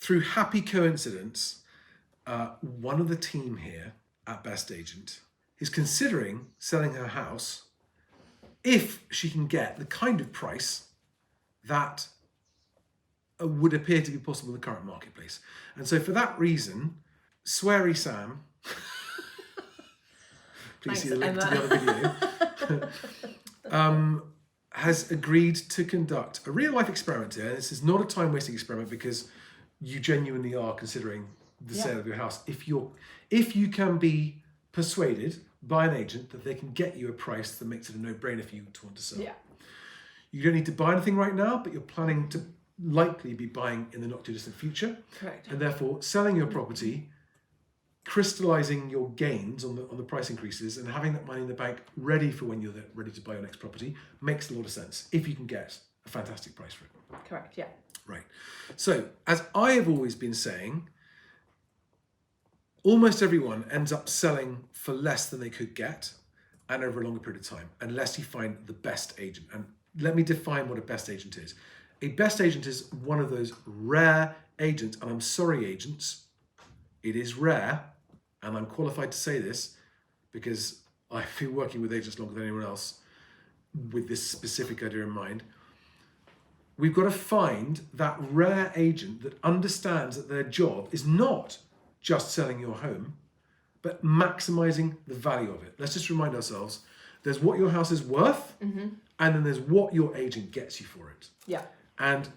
through happy coincidence, one of the team here at BestAgent is considering selling her house if she can get the kind of price that would appear to be possible in the current marketplace. And so for that reason, Sweary Sam, please see the link to the other video, has agreed to conduct a real life experiment here. This is not a time wasting experiment because you genuinely are considering the sale of your house. If you can be persuaded by an agent that they can get you a price that makes it a no-brainer for you to want to sell. Yeah. You don't need to buy anything right now, but you're planning to likely be buying in the not too distant future. Correct. And therefore selling your property, crystallizing your gains on the price increases and having that money in the bank ready for when you're ready to buy your next property makes a lot of sense if you can get a fantastic price for it. Correct, yeah. Right. So as I have always been saying, almost everyone ends up selling for less than they could get and over a longer period of time, unless you find the best agent. And let me define what a best agent is. A best agent is one of those rare agents, and I'm sorry, agents, it is rare, and I'm qualified to say this because I've been working with agents longer than anyone else with this specific idea in mind. We've got to find that rare agent that understands that their job is not just selling your home, but maximizing the value of it. Let's just remind ourselves, there's what your house is worth, and then there's what your agent gets you for it. Yeah. And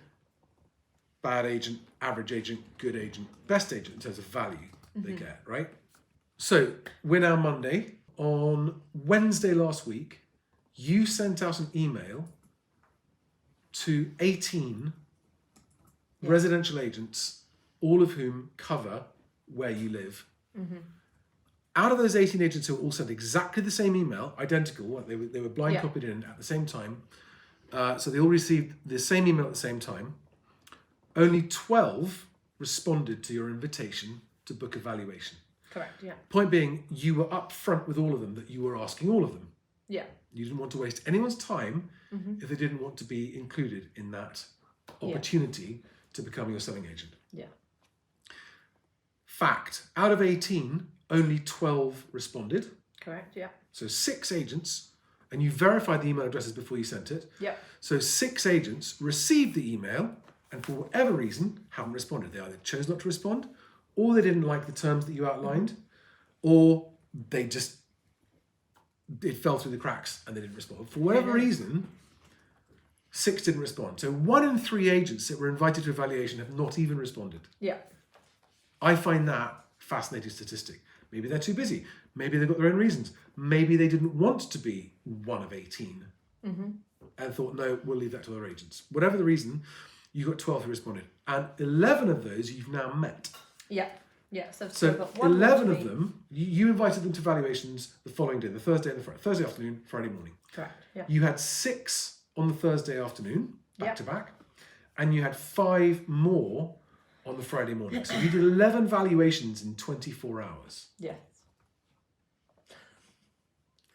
bad agent, average agent, good agent, best agent in terms of value they get, right? So we're now Monday. On Wednesday last week, you sent out an email to 18 residential agents, all of whom cover where you live. Out of those 18 agents who all sent exactly the same email, identical, they were blind copied in at the same time, so they all received the same email at the same time, only 12 responded to your invitation to book a valuation. Correct, yeah. Point being, you were upfront with all of them that you were asking all of them. Yeah. You didn't want to waste anyone's time if they didn't want to be included in that opportunity to become your selling agent. Yeah. Fact, out of 18, only 12 responded. Correct, yeah. So 6 agents, and you verified the email addresses before you sent it. Yeah. So 6 agents received the email and for whatever reason haven't responded. They either chose not to respond, or they didn't like the terms that you outlined, or they just, it fell through the cracks and they didn't respond. For whatever reason, 6 didn't respond. So 1 in 3 agents that were invited to evaluation have not even responded. Yeah. I find that fascinating statistic. Maybe they're too busy. Maybe they've got their own reasons. Maybe they didn't want to be one of 18 and thought, no, we'll leave that to other agents. Whatever the reason, you got 12 who responded. And 11 of those you've now met. Yeah. Yeah. So So 11 of them, you invited them to valuations the following day, the Thursday and the Friday, Thursday afternoon, Friday morning. Correct, yeah. You had 6 on the Thursday afternoon, back to back, and you had 5 more on the Friday morning. So you did 11 valuations in 24 hours. Yes.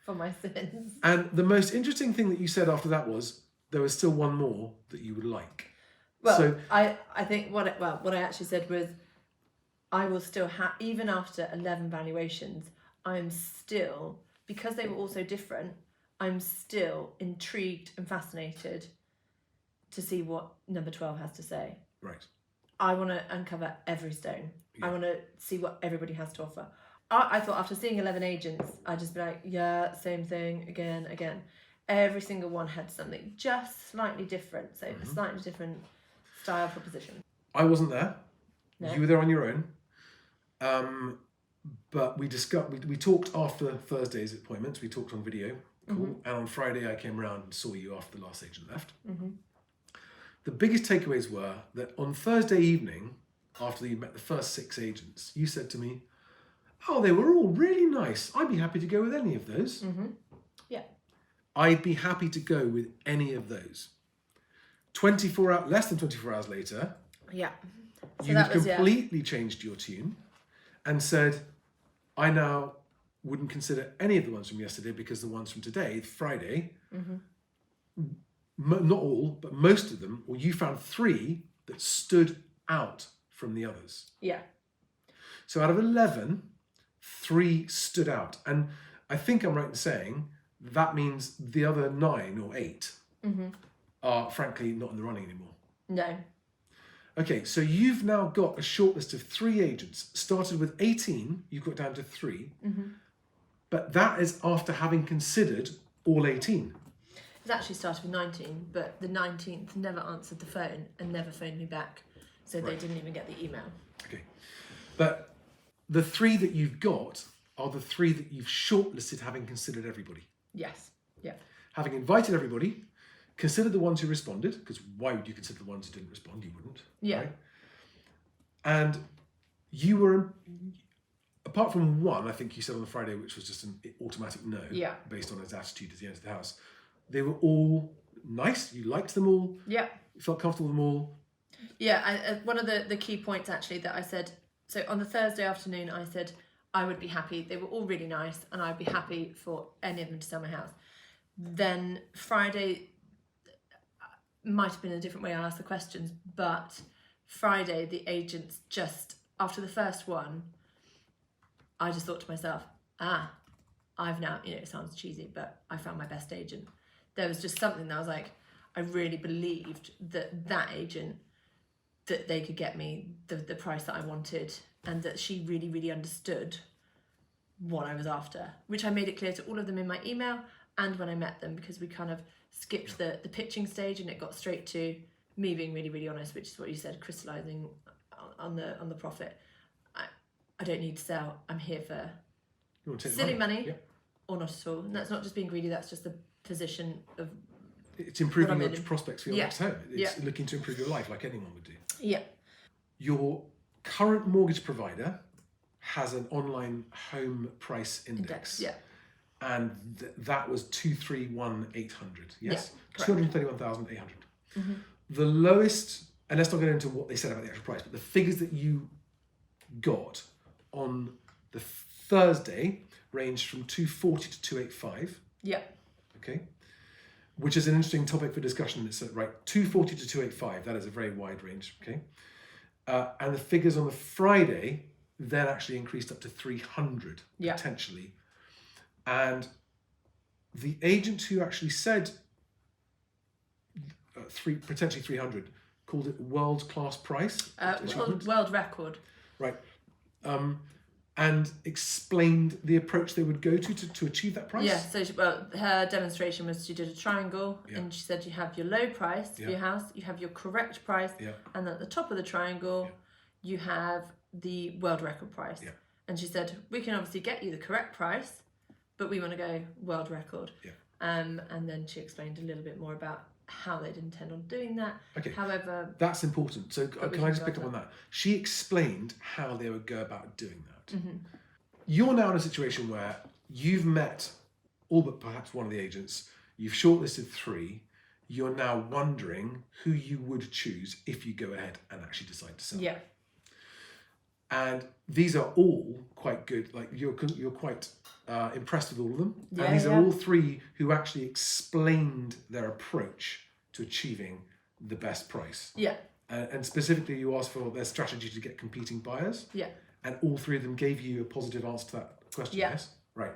For my sins. And the most interesting thing that you said after that was there was still one more that you would like. Well, so, I think what I actually said was, I will still have, even after 11 valuations, I'm still, because they were all so different, I'm still intrigued and fascinated to see what number 12 has to say. Right. I want to uncover every stone. I want to see what everybody has to offer. I thought after seeing 11 agents, I'd just be like, yeah, same thing, again. Every single one had something just slightly different. So a slightly different style proposition. I wasn't there. No. You were there on your own. But we talked after Thursday's appointment. We talked on video call. And on Friday, I came around and saw you after the last agent left. The biggest takeaways were that on Thursday evening, after you met the first 6 agents, you said to me, oh, they were all really nice. I'd be happy to go with any of those. Yeah. I'd be happy to go with any of those. Less than 24 hours later, Yeah. So you had completely changed your tune and said, I now wouldn't consider any of the ones from yesterday because the ones from today, Friday, not all, but most of them, or you found 3 that stood out from the others. Yeah. So out of 11, 3 stood out. And I think I'm right in saying that means the other 9 or 8 are frankly not in the running anymore. No. Okay, so you've now got a shortlist of 3 agents. Started with 18, you've got down to 3. But that is after having considered all 18. It actually started with 19, but the 19th never answered the phone and never phoned me back. So they didn't even get the email. Okay. But the 3 that you've got are the 3 that you've shortlisted having considered everybody. Yes. Yeah. Having invited everybody, considered the ones who responded, because why would you consider the ones who didn't respond? You wouldn't. Yeah. Right? And you were, apart from one, I think you said on the Friday, which was just an automatic no, based on his attitude as he entered the house, they were all nice. You liked them all. Yeah. You felt comfortable with them all. Yeah. One of the key points actually that I said, so on the Thursday afternoon, I said I would be happy. They were all really nice and I'd be happy for any of them to sell my house. Then Friday, might have been a different way I asked the questions, but Friday, the agents just, after the first one, I just thought to myself, I've now, it sounds cheesy, but I found my best agent. There was just something that I was like, I really believed that agent, that they could get me the price that I wanted and that she really, really understood what I was after, which I made it clear to all of them in my email and when I met them, because we kind of skipped the pitching stage and it got straight to me being really, really honest, which is what you said, crystallizing on the profit. I don't need to sell. I'm here for silly money or not at all. And that's not just being greedy, that's just the position of... It's improving your prospects for your next home. It's looking to improve your life like anyone would do. Yeah. Your current mortgage provider has an online home price index. Yeah. And that was 231,800. Yes? Yeah, 231,800. The lowest, and let's not get into what they said about the actual price, but the figures that you got on the Thursday ranged from 240 to 285. Yeah. Okay. Which is an interesting topic for discussion. It's right, 240 to 285. That is a very wide range. Okay. And the figures on the Friday then actually increased up to 300 potentially. And the agent who actually said potentially 300 called it world-class price. World record. Right. And explained the approach they would go to achieve that price. Yeah, so her demonstration was she did a triangle and she said you have your low price for your house, you have your correct price, and at the top of the triangle you have the world record price. Yeah. And she said, we can obviously get you the correct price, but we want to go world record. Yeah. And then she explained a little bit more about how they'd intend on doing that. Okay. However, that's important. So can I just pick up on that? She explained how they would go about doing that. You're now in a situation where you've met all but perhaps one of the agents, you've shortlisted 3, you're now wondering who you would choose if you go ahead and actually decide to sell. Yeah. And these are all quite good. Like you're quite impressed with all of them. And these are all 3 who actually explained their approach to achieving the best price. Yeah. And specifically, you asked for their strategy to get competing buyers. Yeah. And all 3 of them gave you a positive answer to that question. Yeah. Yes. Right.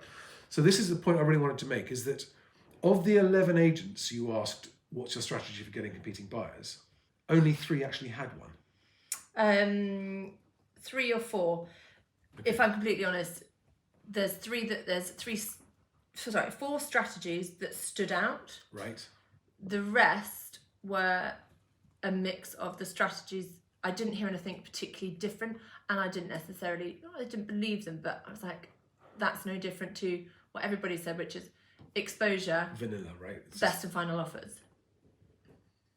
So this is the point I really wanted to make: is that of the 11 agents you asked, "What's your strategy for getting competing buyers?" Only 3 actually had one. 3 or 4. Okay. If I'm completely honest, there's 4 strategies that stood out. Right. The rest were a mix of the strategies. I didn't hear anything particularly different, and I didn't believe them, but I was like, that's no different to what everybody said, which is exposure. Vanilla, right? Best and final offers.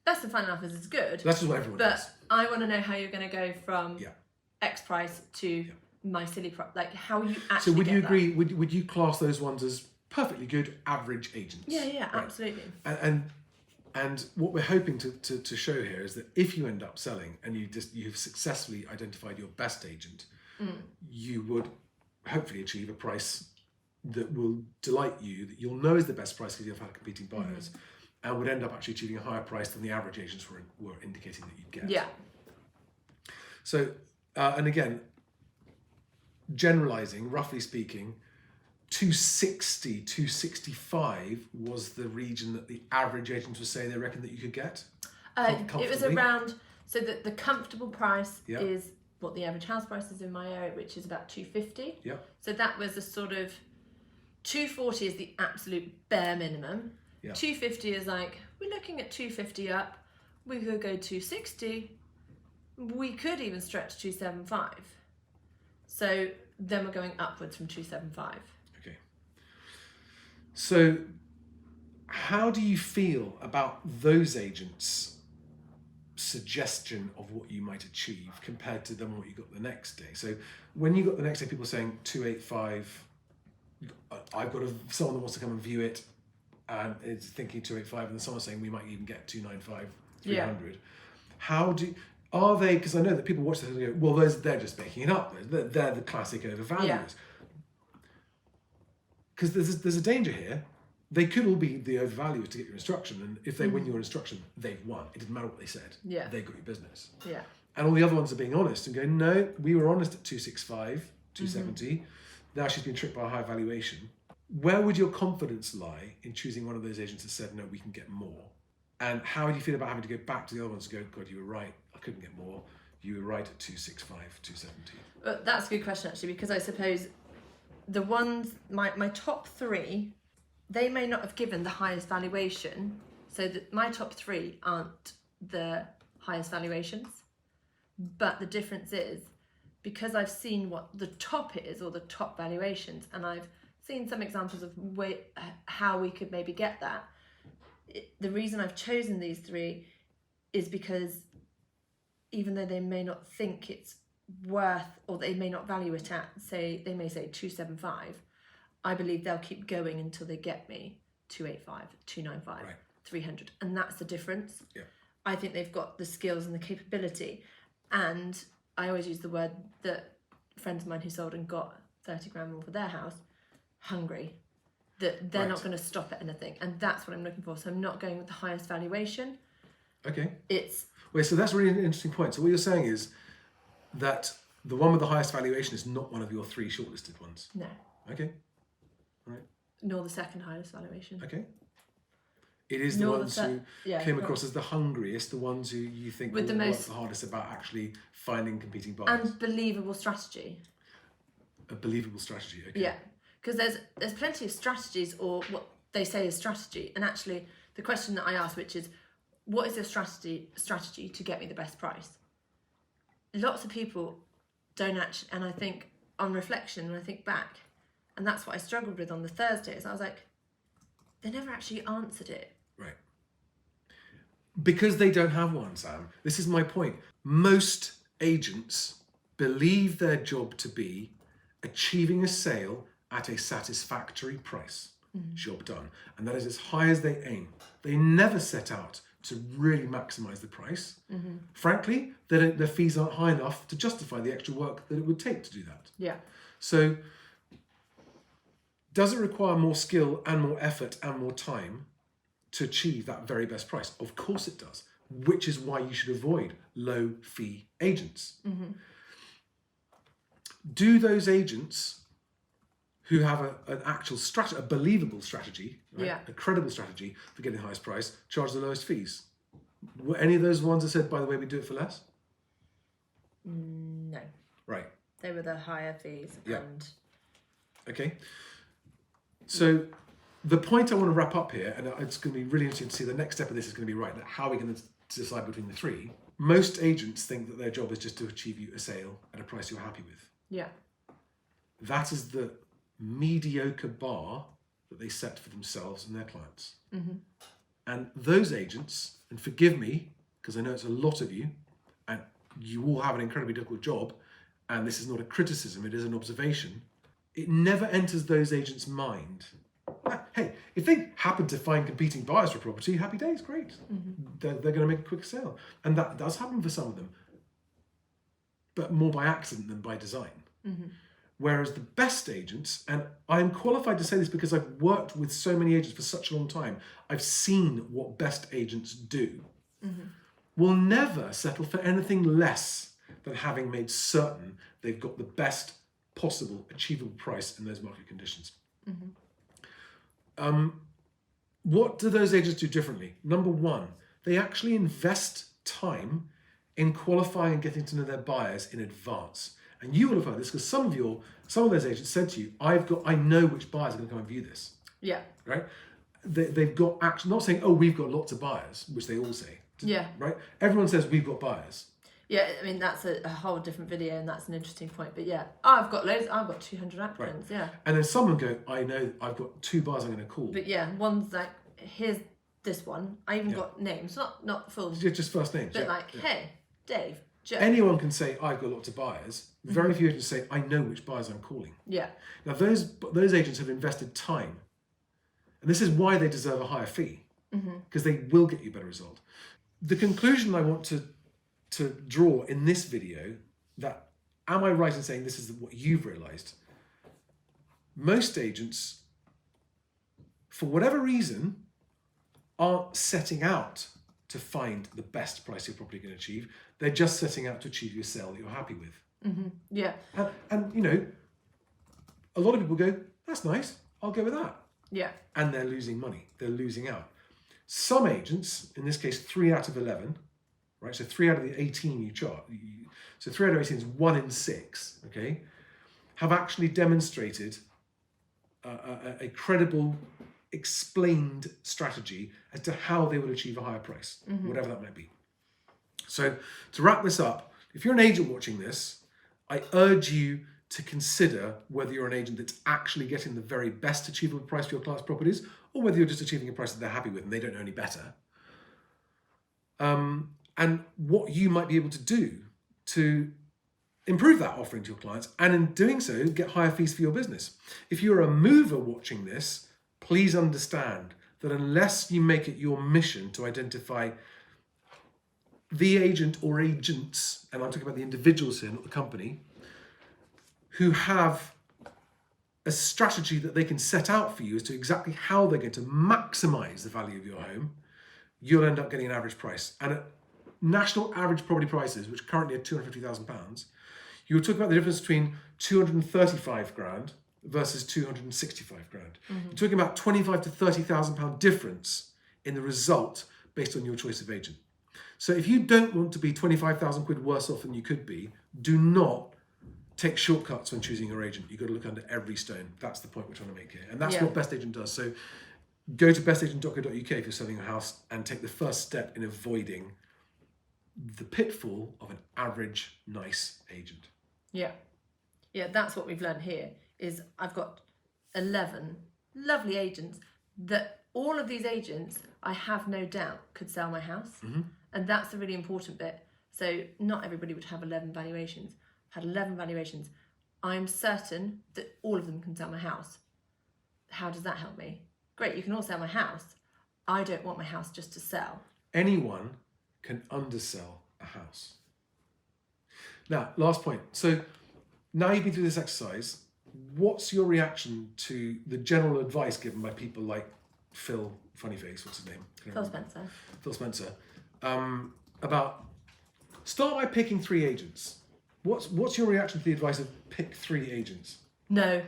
Best and final offers is good. That's just what everyone does. But I want to know how you're going to go from X price to my silly price, like how you actually. So would you agree? Would you class those ones as perfectly good average agents? Yeah, right? Absolutely. And what we're hoping to show here is that if you end up selling and you've successfully identified your best agent, you would hopefully achieve a price that will delight you, that you'll know is the best price because you've had competing buyers, and would end up actually achieving a higher price than the average agents were indicating that you'd get. Yeah. So, and again, generalizing, roughly speaking, 260, 265 was the region that the average agent was saying they reckon that you could get. It was around, so that the comfortable price Yeah. is what the average house price is in my area, which is about 250. Yeah. So that was a sort of 240 is the absolute bare minimum. Yeah. 250 is like, we're looking at 250 up. We could go 260. We could even stretch 275. So then we're going upwards from 275. Okay. So how do you feel about those agents' suggestion of what you might achieve compared to then what you got the next day? So when you got the next day, people saying 285, I've got someone that wants to come and view it and is thinking 285, and then someone saying we might even get 295, 300. Yeah. How are they, because I know that people watch this and go, well, they're just making it up. They're the classic overvaluers. Yeah. Because there's a danger here. They could all be the overvaluers to get your instruction, and if they win your instruction, they've won. It didn't matter what they said. Yeah. They got your business. Yeah. And all the other ones are being honest and going, no, we were honest at 265, 270. Now she's been tricked by a high valuation. Where would your confidence lie in choosing one of those agents that said, no, we can get more? And how do you feel about having to go back to the other ones and go, God, you were right, I couldn't get more. You were right at 265, 270. Well, that's a good question, actually, because I suppose the ones, my top three, they may not have given the highest valuation. So that my top three aren't the highest valuations. But the difference is, because I've seen what the top is, or the top valuations, and I've seen some examples of how we could maybe get that. The reason I've chosen these three is because even though they may not think it's worth, or they may not value it at, they may say 275, I believe they'll keep going until they get me 285, 295, right. 300. And that's the difference. Yeah. I think they've got the skills and the capability. And I always use the word that friends of mine who sold and got 30 grand more for their house, hungry, that they're not going to stop at anything. And that's what I'm looking for. So I'm not going with the highest valuation. Okay. Wait, so that's really an interesting point. So what you're saying is that the one with the highest valuation is not one of your three shortlisted ones? No. Okay. Right. Nor the second highest valuation. Okay. It is the ones who came across as the hungriest, the ones who you think will work the hardest about actually finding competing buyers. And believable strategy. A believable strategy, okay. Yeah, because there's plenty of strategies, or what they say is strategy. And actually, the question that I ask, which is, what is your strategy to get me the best price? Lots of people don't actually, and I think on reflection, when I think back, and that's what I struggled with on the Thursdays, I was like, they never actually answered it. Right. Because they don't have one, Sam. This is my point. Most agents believe their job to be achieving a sale at a satisfactory price. Job done. And that is as high as they aim. They never set out to really maximize the price. Frankly, their fees aren't high enough to justify the extra work that it would take to do that. Yeah. So does it require more skill and more effort and more time to achieve that very best price? Of course it does, which is why you should avoid low fee agents. Do those agents who have an actual strategy, a believable strategy, right? A credible strategy for getting the highest price, charge the lowest fees? Were any of those ones that said, by the way, we do it for less? No. Right. They were the higher fees. Yeah. And okay. So the point I want to wrap up here, and it's going to be really interesting to see the next step of this is going to be right. How are we going to decide between the three? Most agents think that their job is just to achieve you a sale at a price you're happy with. Yeah. That is the mediocre bar that they set for themselves and their clients. And those agents, and forgive me, because I know it's a lot of you, and you all have an incredibly difficult job, and this is not a criticism, it is an observation. It never enters those agents' mind. Hey, if they happen to find competing buyers for a property, happy days, great. They're going to make a quick sale. And that does happen for some of them, but more by accident than by design. Whereas the best agents, and I'm qualified to say this because I've worked with so many agents for such a long time, I've seen what best agents do, will never settle for anything less than having made certain they've got the best possible achievable price in those market conditions. What do those agents do differently? Number one, they actually invest time in qualifying and getting to know their buyers in advance. And you will have heard this because some of those agents said to you, I know which buyers are going to come and view this. Yeah. Right? They've got actually not saying, oh, we've got lots of buyers, which they all say. Yeah. Right? Everyone says we've got buyers. Yeah, I mean, that's a whole different video, and that's an interesting point. But yeah, I've got loads. I've got 200 applicants. Right. Yeah. And then someone go, I know I've got 2 buyers I'm going to call. But yeah, one's like, here's this one. I even got names, not full. Just first names. But hey, Dave, Joe. Anyone can say, I've got lots of buyers. Very few agents say, I know which buyers I'm calling. Yeah. Now, those agents have invested time. And this is why they deserve a higher fee. Because they will get you a better result. The conclusion I want to draw in this video, that am I right in saying this is what you've realised? Most agents, for whatever reason, aren't setting out to find the best price you're probably going to achieve. They're just setting out to achieve your sale that you're happy with. Yeah. And you know, a lot of people go, that's nice, I'll go with that. Yeah. And they're losing money. They're losing out. Some agents, in this case, 3 out of 11, right? So 3 out of the 18 you chart. So 3 out of 18 is 1 in 6, okay? Have actually demonstrated a credible, explained strategy as to how they will achieve a higher price, whatever that might be. So to wrap this up, if you're an agent watching this, I urge you to consider whether you're an agent that's actually getting the very best achievable price for your clients' properties, or whether you're just achieving a price that they're happy with and they don't know any better. And what you might be able to do to improve that offering to your clients, and in doing so, get higher fees for your business. If you're a mover watching this, please understand that unless you make it your mission to identify the agent or agents, and I'm talking about the individuals here, not the company, who have a strategy that they can set out for you as to exactly how they're going to maximize the value of your home, you'll end up getting an average price. And at national average property prices, which currently are £250,000, you're talking about the difference between 235 grand versus 265 grand. You're talking about £25,000 to £30,000 difference in the result based on your choice of agent. So if you don't want to be 25,000 quid worse off than you could be, do not take shortcuts when choosing your agent. You've got to look under every stone. That's the point we're trying to make here. And that's what BestAgent does. So go to bestagent.co.uk if you're selling a house and take the first step in avoiding the pitfall of an average nice agent. Yeah. Yeah, that's what we've learned here, is I've got 11 lovely agents that all of these agents, I have no doubt, could sell my house. And that's the really important bit. So not everybody would have 11 valuations. I've had 11 valuations. I'm certain that all of them can sell my house. How does that help me? Great, you can all sell my house. I don't want my house just to sell. Anyone can undersell a house. Now, last point. So now you've been through this exercise, what's your reaction to the general advice given by people like Phil, funny face, what's his name? Phil Spencer. About start by picking 3 agents. What's your reaction to the advice of pick 3 agents? No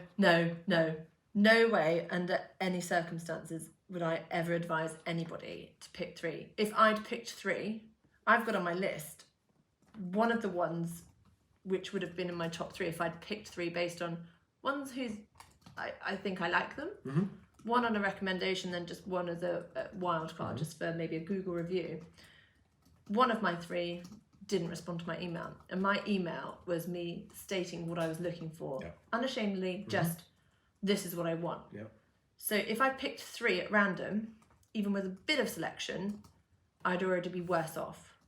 way under any circumstances would I ever advise anybody to pick 3. If I'd picked 3, I've got on my list one of the ones which would have been in my top 3 if I'd picked 3 based on ones who's I think I like them, one on a recommendation, then just one as a wild card, just for maybe a Google review. One of my 3 didn't respond to my email, and my email was me stating what I was looking for, unashamedly, just this is what I want. So if I picked 3 at random, even with a bit of selection, I'd already be worse off.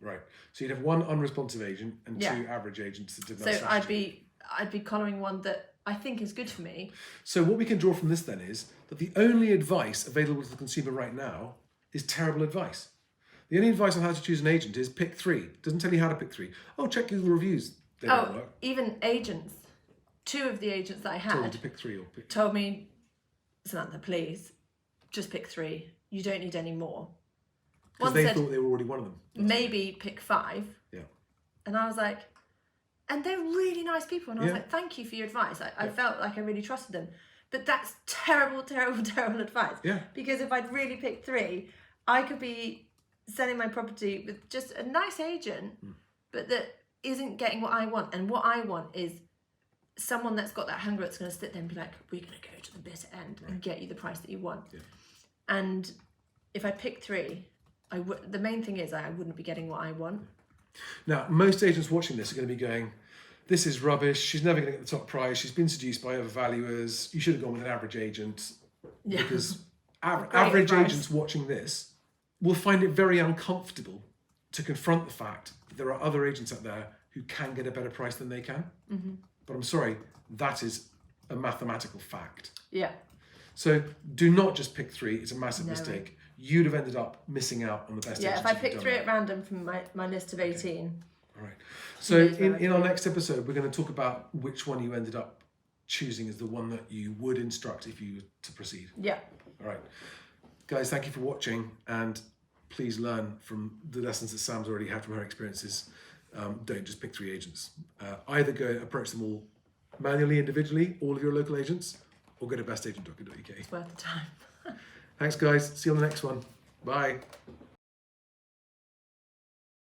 Right. So you'd have 1 unresponsive agent and 2 average agents that did that strategy. So I'd be collaring one that I think is good for me. So what we can draw from this then is that the only advice available to the consumer right now is terrible advice. The only advice on how to choose an agent is pick 3. It doesn't tell you how to pick 3. Oh, check Google reviews. They don't work. Even agents. 2 of the agents that I had told you to pick 3 or pick... told me, Samantha, please, just pick 3. You don't need any more. Because they thought they were already one of them. Maybe pick 5. Yeah. And I was like, and they're really nice people. And I was Yeah. like, thank you for your advice. I felt like I really trusted them. But that's terrible, terrible, terrible advice. Yeah. Because if I'd really picked 3, I could be selling my property with just a nice agent, but that isn't getting what I want. And what I want is someone that's got that hunger that's going to sit there and be like, we're going to go to the bitter end and get you the price that you want. Yeah. And if I pick 3, the main thing is I wouldn't be getting what I want. Now, most agents watching this are going to be going, this is rubbish. She's never going to get the top price. She's been seduced by overvaluers. You should have gone with an average agent. Yeah. Because Great average advice. agents watching this will find it very uncomfortable to confront the fact that there are other agents out there who can get a better price than they can. Mm-hmm. But I'm sorry, that is a mathematical fact. Yeah. So do not just pick 3. It's a massive No. mistake. You'd have ended up missing out on the best Yeah, agents if I you've pick done 3 that. at random from my list of 18. All right. So knows where in I our go. next episode, we're going to talk about which one you ended up choosing as the one that you would instruct if you were to proceed. Yeah. All right. Guys, thank you for watching, and please learn from the lessons that Sam's already had from her experiences. Don't just pick 3 agents. Either go approach them all manually, individually, all of your local agents, or go to bestagent.co.uk. It's worth the time. Thanks, guys. See you on the next one. Bye.